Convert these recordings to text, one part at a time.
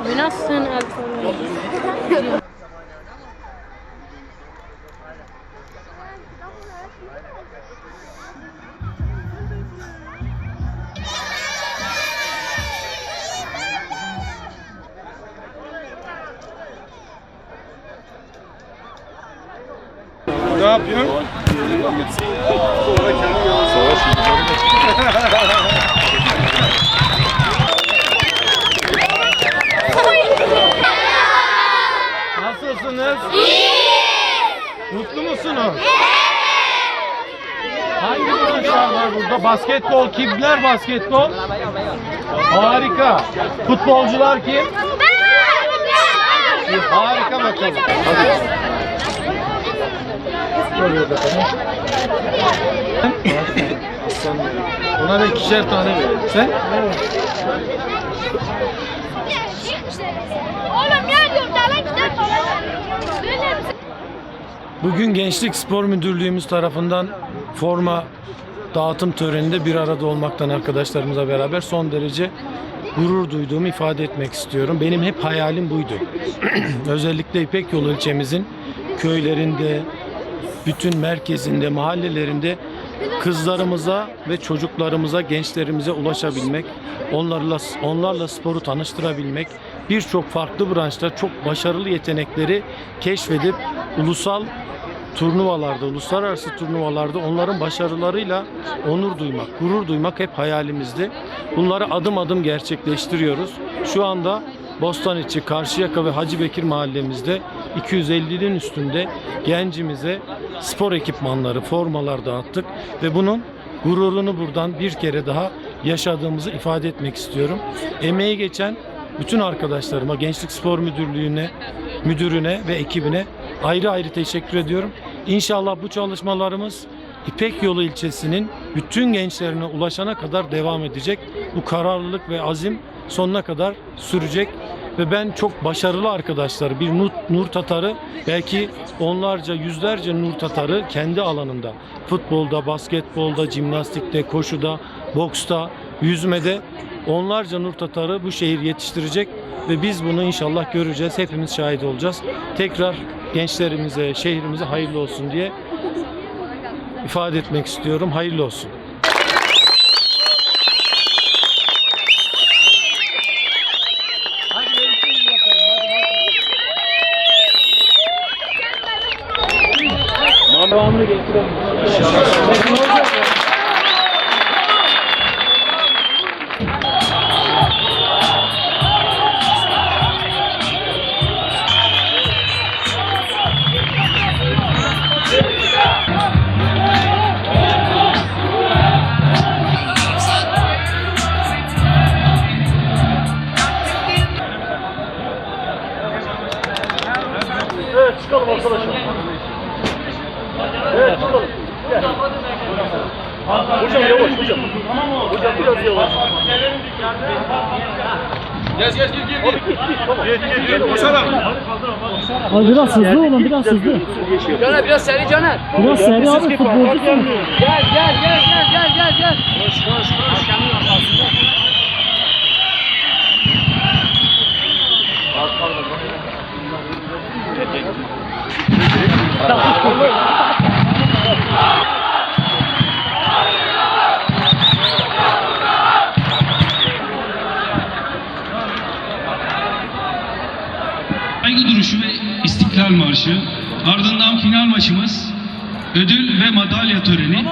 بنص الفرن. Ne yapıyorsun? Nasılsınız? Mutlu musunuz? Hangi branşlar var burada? Basketbol, kimler basketbol? Harika. Futbolcular kim? Harika bakalım. Hadi. Ona da 2'şer tane ver. Sen? Bugün Gençlik Spor Müdürlüğümüz tarafından forma dağıtım töreninde bir arada olmaktan arkadaşlarımızla beraber son derece gurur duyduğumu ifade etmek istiyorum. Benim hep hayalim buydu. Özellikle İpek Yolu ilçemizin köylerinde, bütün merkezinde, mahallelerinde kızlarımıza ve çocuklarımıza, gençlerimize ulaşabilmek, onlarla sporu tanıştırabilmek, birçok farklı branşta çok başarılı yetenekleri keşfedip ulusal turnuvalarda, uluslararası turnuvalarda onların başarılarıyla onur duymak, gurur duymak hep hayalimizdi. Bunları adım adım gerçekleştiriyoruz. Şu anda Bostaniçi, Karşıyaka ve Hacı Bekir mahallemizde 250'nin üstünde gencimize spor ekipmanları, formalar dağıttık ve bunun gururunu buradan bir kere daha yaşadığımızı ifade etmek istiyorum. Emeği geçen bütün arkadaşlarıma, Gençlik Spor müdürüne ve ekibine ayrı ayrı teşekkür ediyorum. İnşallah bu çalışmalarımız İpek Yolu ilçesinin bütün gençlerine ulaşana kadar devam edecek. Bu kararlılık ve azim sonuna kadar sürecek ve ben çok başarılı arkadaşlar, bir Nur Tatar'ı, belki onlarca, yüzlerce Nur Tatar'ı kendi alanında, futbolda, basketbolda, jimnastikte, koşuda, boksta, yüzmede onlarca Nur Tatar'ı bu şehir yetiştirecek ve biz bunu inşallah göreceğiz. Hepimiz şahit olacağız. Tekrar gençlerimize, şehrimize hayırlı olsun diye ifade etmek istiyorum. Hayırlı olsun. Devamını getirelim. Evet, çıkalım arkadaşlar. Evet, çıkalım. Gel. Hocam yavaş, hocam. Hocam biraz yavaş. Gel. Abi git, tamam. Git, koşarak. Abi biraz hızlı olun, biraz hızlı. Caner biraz seri Caner. Biraz seri abi, futbolcusun. Gel. Koş. Saygı duruşu ve İstiklal Marşı, ardından final maçımız, ödül ve madalya töreni.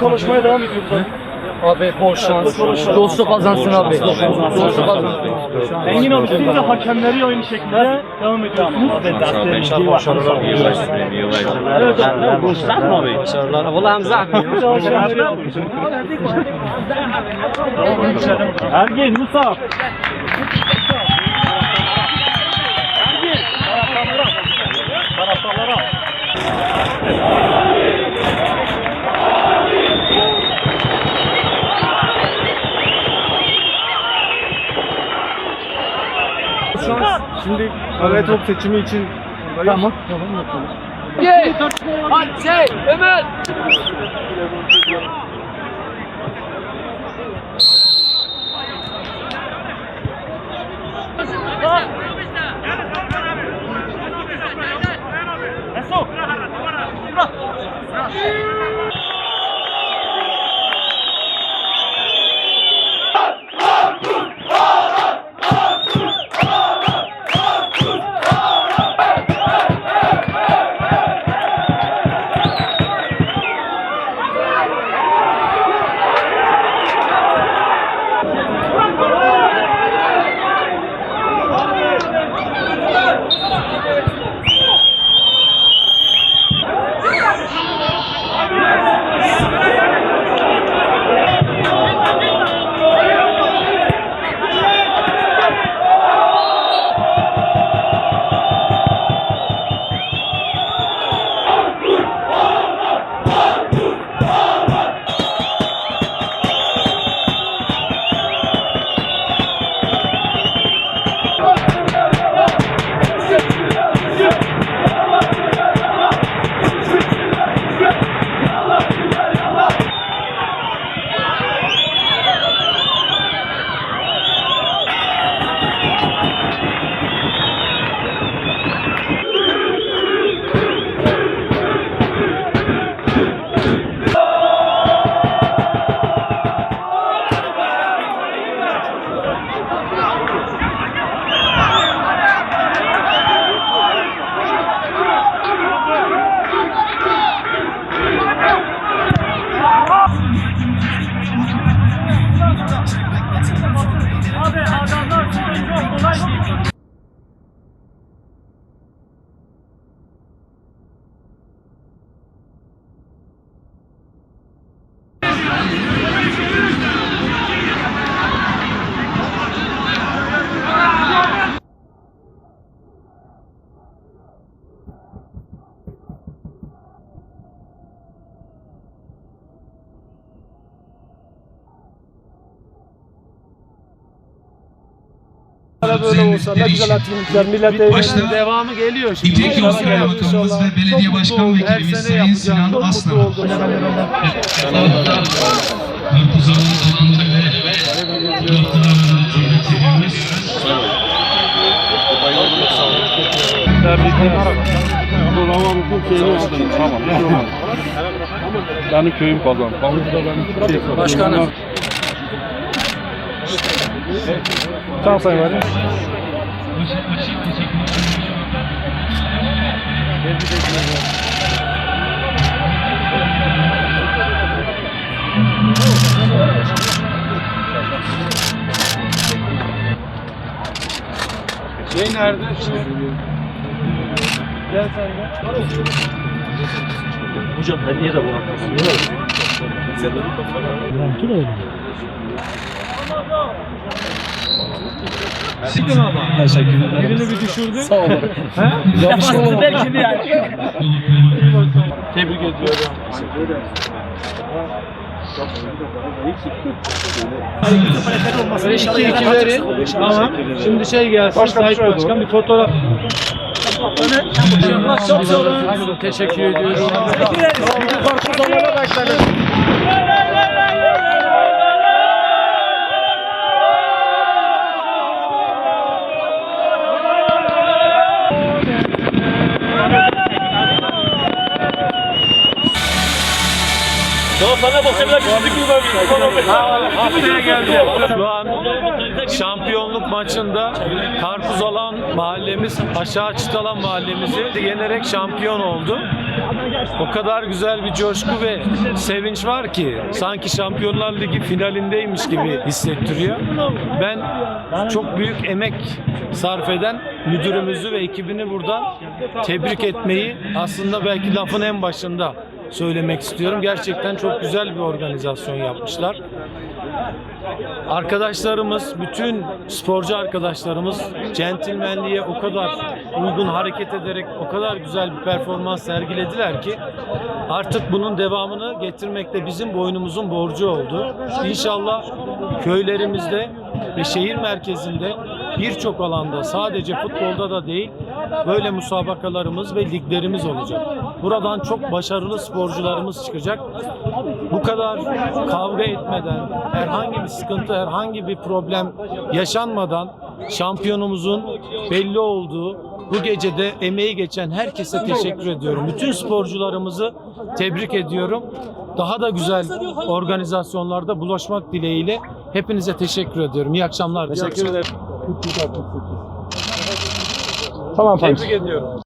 konuşmaya devam ediyoruz. Abi bol şans. Dostluk kazansın abi. Dostluk kazansın. Engin abi siz de hakemleri aynı şekilde devam ediyorsunuz. Başarılar. Valla Hamza abi. Ergin, Musa. Şimdi kale top seçimi için Tamam. Ye. Hadi şey Ömer. böyle olsa ne güzel etkinlikler, millete devamı geliyor şimdi. İpek Yol Bakanımız ve Belediye Başkan Vekilimiz Sayın Sinan Aslan. Karpuzal'ın alanları ve noktalarını tebrik ediyoruz. Benim köyüm kazandı. Başkanım. Tamam sayın valim. Şey nerede? Gel sen de. Hocam ben niye de bu Sen de bir öyle. Teşekkür ederim. Birini bir düşürdün. Sağ olun. Yapasın belki de yani. Tebrik ediyorum. İki verin. Tamam. Şimdi şey gelsin. Sahip Başkan bir fotoğraf. Çok sağ olun. Teşekkür ediyorum. Karpuzallara başlarız. Şu an şampiyonluk maçında Karpuzalan mahallemiz aşağı Çıtalan mahallemizi yenerek şampiyon oldu. O kadar güzel bir coşku ve sevinç var ki sanki Şampiyonlar Ligi finalindeymiş gibi hissettiriyor. Ben çok büyük emek sarf eden müdürümüzü ve ekibini buradan tebrik etmeyi aslında belki lafın en başında söylemek istiyorum. Gerçekten çok güzel bir organizasyon yapmışlar. Arkadaşlarımız, bütün sporcu arkadaşlarımız centilmenliğe o kadar uygun hareket ederek o kadar güzel bir performans sergilediler ki artık bunun devamını getirmek de bizim boynumuzun borcu oldu. İnşallah köylerimizde ve şehir merkezinde birçok alanda, sadece futbolda da değil, böyle müsabakalarımız ve liglerimiz olacak. Buradan çok başarılı sporcularımız çıkacak. Bu kadar kavga etmeden, herhangi bir sıkıntı, herhangi bir problem yaşanmadan şampiyonumuzun belli olduğu bu gecede emeği geçen herkese teşekkür ediyorum. Bütün sporcularımızı tebrik ediyorum. Daha da güzel organizasyonlarda buluşmak dileğiyle hepinize teşekkür ediyorum. İyi akşamlar. Teşekkür ederim. Tamam, tebrik ediyorum.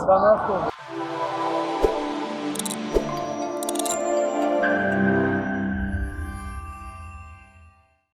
Bana